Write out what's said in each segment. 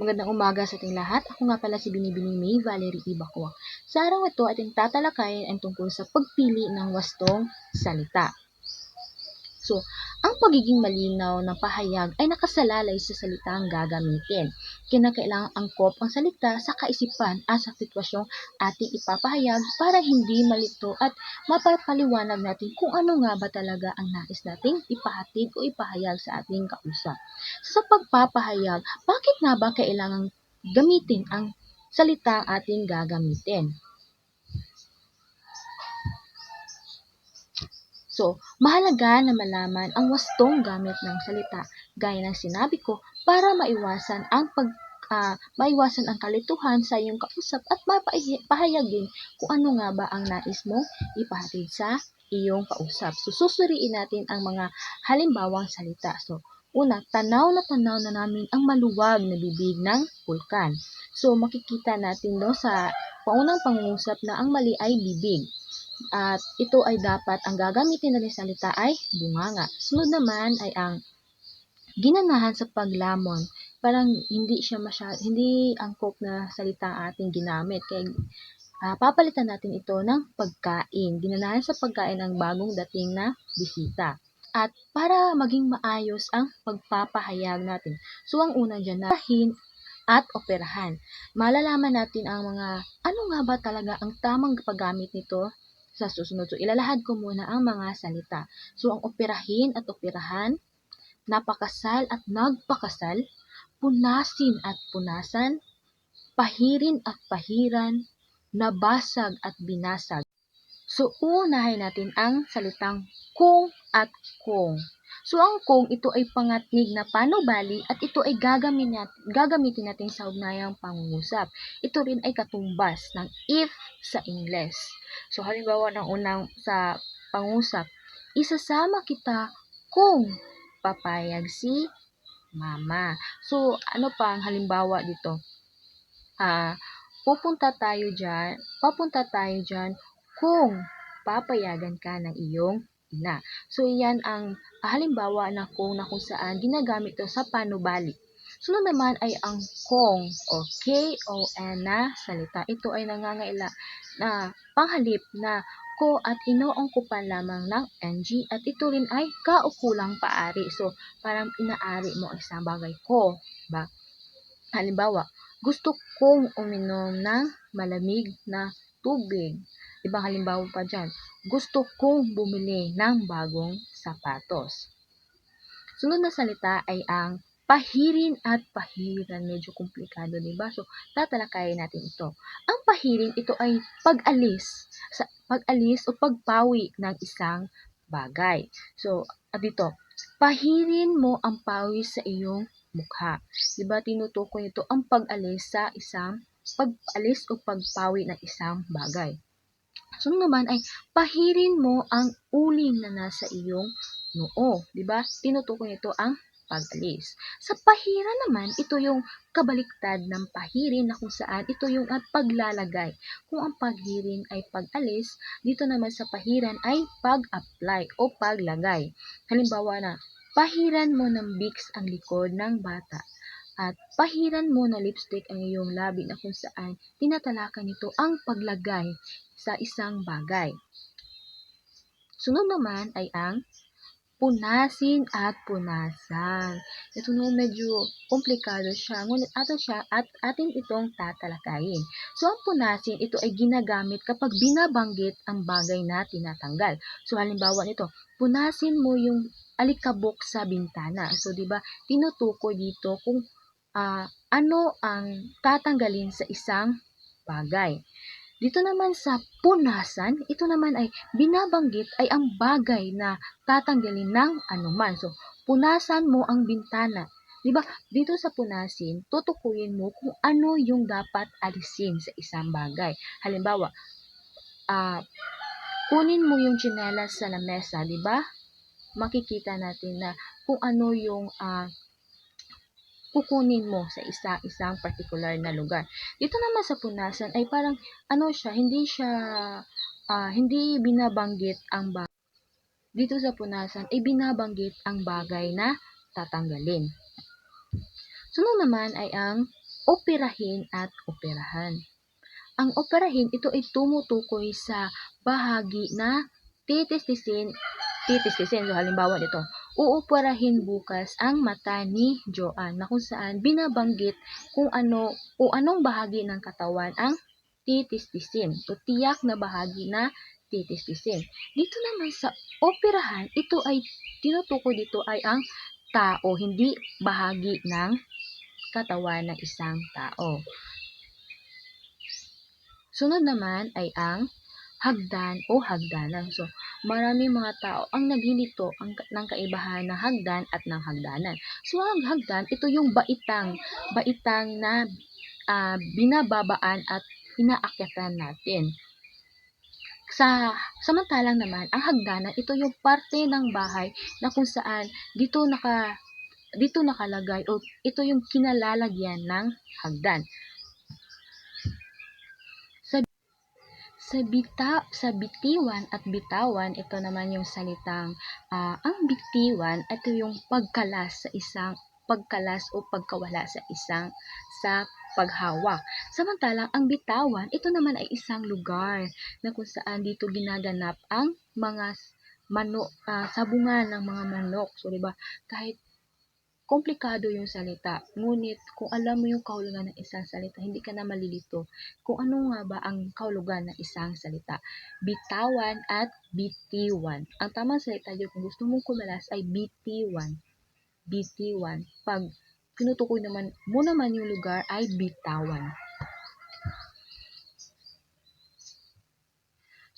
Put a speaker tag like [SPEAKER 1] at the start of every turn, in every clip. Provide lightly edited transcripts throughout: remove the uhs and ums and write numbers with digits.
[SPEAKER 1] Magandang umaga sa ating lahat. Ako nga pala si Binibining May Valerie Ibacua. Sa araw ito ating tatalakayin ang tungkol sa pagpili ng wastong salita. So, ang pagiging malinaw ng pahayag ay nakasalalay sa salitang gagamitin. Kinakailangang angkop ang salita sa kaisipan at sa sitwasyong ating ipapahayag para hindi malito at mapapaliwanag natin kung ano nga ba talaga ang nais nating ipahatid o ipahayag sa ating kausap. Sa pagpapahayag, bakit nga ba kailangang gamitin ang salita ating gagamitin? So, mahalaga na malaman ang wastong gamit ng salita, gaya ng sinabi ko, para maiwasan ang kalituhan sa iyong kausap at mapahayag din kung ano nga ba ang nais mong ipahatid sa iyong kausap. So, susuriin natin ang mga halimbawang salita. So, una, tanaw na namin ang maluwag na bibig ng bulkan. So, makikita natin sa paunang pangungusap na ang mali ay bibig. At ito ay dapat ang gagamitin na salita ay bunganga. Sunod naman ay ang ginanahan sa paglamon. Parang hindi angkop na salita ang ating ginamit. Kaya papalitan natin ito ng pagkain. Ginanahan sa pagkain ang bagong dating na bisita. At para maging maayos ang pagpapahayag natin. So ang una dyan na at operahan. Malalaman natin ang mga ano nga ba talaga ang tamang paggamit nito sa susunod. So, ilalahad ko muna ang mga salita. So, ang operahin at operahan, napakasal at nagpakasal, punasin at punasan, pahirin at pahiran, nabasag at binasag. So, unahin natin ang salitang kung at kung. So, ang kung, ito ay pangatnig na panubali at ito ay gagamitin natin sa ugnayang pangungusap. Ito rin ay katumbas ng if sa Ingles. So, halimbawa ng unang sa pangusap, isasama kita kung papayag si mama. So, ano pa ang halimbawa dito? Papunta tayo dyan kung papayagan ka ng iyong ina. So, iyan ang halimbawa na kung saan ginagamit ito sa panubali. Sunod naman ay ang kong o K-O-N na salita. Ito ay nangangailangan na panghalip na ko at inoongkupan lamang ng NG at ito rin ay kaukulang paari. So, parang inaari mo ang isang bagay ko. Ba? Halimbawa, gusto kong uminom ng malamig na tubig. Ibang halimbawa pa dyan, gusto kong bumili ng bagong sapatos. Sunod na salita ay ang pahirin at pahiran. Medyo komplikado, diba? So, tatalakayin natin ito. Ang pahirin, ito ay pag-alis o pagpawi ng isang bagay. So, dito, pahirin mo ang pawis sa iyong mukha. Diba, tinutukoy ito ang pag-alis o pagpawi ng isang bagay. Sunod naman ay pahirin mo ang uling na nasa iyong noo. Diba? Tinutukoy ito ang pag-alis. Sa pahiran naman, ito yung kabaliktad ng pahirin na kung saan ito yung paglalagay. Kung ang paghirin ay pag-alis, dito naman sa pahiran ay pag-apply o paglagay. Halimbawa na, pahiran mo ng Vicks ang likod ng bata. At pahiran mo na lipstick ang iyong labi na kung saan tinatalakan nito ang paglagay sa isang bagay. Sunod naman ay ang punasin at punasan. Ito no, medyo komplikado siya, ngunit atin itong tatalakayin. So, ang punasin, ito ay ginagamit kapag binabanggit ang bagay na tinatanggal. So, halimbawa nito, punasin mo yung alikabok sa bintana. So, di ba, tinutukoy dito kung ano ang tatanggalin sa isang bagay. Dito naman sa punasan, ito naman ay binabanggit ay ang bagay na tatanggalin ng anuman. So, punasan mo ang bintana. Diba? Dito sa punasin, tutukuyin mo kung ano yung dapat alisin sa isang bagay. Halimbawa, kunin mo yung tsinelas sa lamesa, diba? Makikita natin na kung ano yung kukunin mo sa isang particular na lugar. Dito naman sa punasan ay parang hindi binabanggit ang bagay. Dito sa punasan ay binabanggit ang bagay na tatanggalin. Sunod naman ay ang operahin at operahan. Ang operahin, ito ay tumutukoy sa bahagi na titistisin. So, halimbawa nito, uoperahin bukas ang mata ni Joanne, na kung saan binabanggit kung anong bahagi ng katawan ang titistisin o tiyak na bahagi na titistisin. Dito naman sa operahan, ito ay tinutukoy dito ay ang tao, hindi bahagi ng katawan ng isang tao. Sunod naman ay ang hagdan o hagdanan. So, maraming mga tao ang naglilito ng kaibahan ng hagdan at ng hagdanan. So, ang hagdan, ito yung baitang na binababaan at inaakyatan natin. Samantalang naman, ang hagdanan, ito yung parte ng bahay na kung saan dito nakalagay o ito yung kinalalagyan ng hagdan. Sa bitiwan at bitawan, ito naman yung salitang ang bitiwan, ito yung pagkalas o pagkawala sa paghawak. Samantalang ang bitawan, ito naman ay isang lugar na kung saan dito ginaganap ang mga sabungan ng mga manok. So, diba, kahit komplikado yung salita, ngunit kung alam mo yung kahulugan ng isang salita, hindi ka na malilito kung ano nga ba ang kahulugan ng isang salita. Bitawan at bitiwan. Ang tamang salita dito kung gusto mong kumalas ay bitiwan. Bitiwan. Pag tinutukoy naman yung lugar ay bitawan.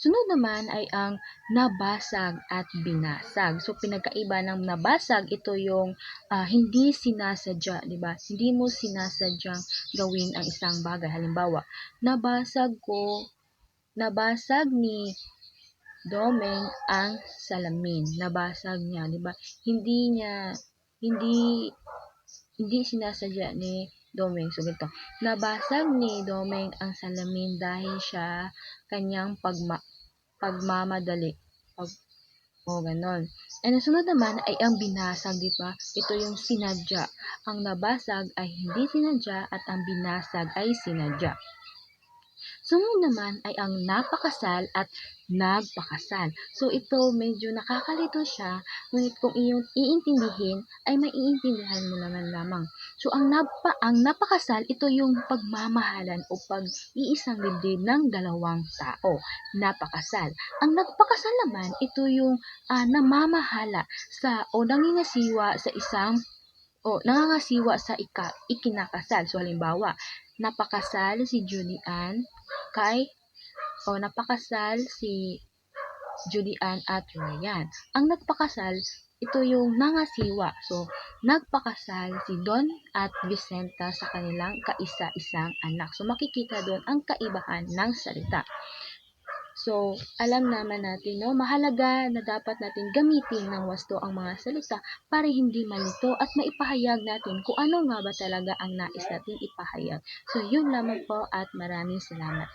[SPEAKER 1] Sunod naman ay ang nabasag at binasag. So, pinagkaiba ng nabasag, ito yung hindi sinasadya, di ba? Hindi mo sinasadyang gawin ang isang bagay. Halimbawa, nabasag ni Domeng ang salamin. Nabasag niya, di ba? Hindi sinasadya ni Domeng. So, ganito. Nabasag ni Domeng ang salamin dahil siya kanyang pagmamadali. Ganon. And ang sunod naman ay ang binasag, di ba? Ito yung sinadya. Ang nabasag ay hindi sinadya at ang binasag ay sinadya. Sunod naman ay ang napakasal at nagpakasal. So, ito medyo nakakalito siya, ngunit kung iyong iintindihin, ay maiintindihan mo naman lamang. So, ang napakasal, ito yung pagmamahalan o pag-iisang dibdib ng dalawang tao. Napakasal. Ang nagpakasal naman, ito yung namamahala nangangasiwa sa ikinakasal. So, halimbawa, napakasal si Julian at Ryan. Ang nagpakasal, ito yung nangasiwa. So, nagpakasal si Don at Vicenta sa kanilang kaisa-isang anak. So, makikita doon ang kaibahan ng salita. So, alam naman natin, no, mahalaga na dapat natin gamitin ng wasto ang mga salita para hindi malito at maipahayag natin kung ano nga ba talaga ang nais natin ipahayag. So, yun lamang po at maraming salamat.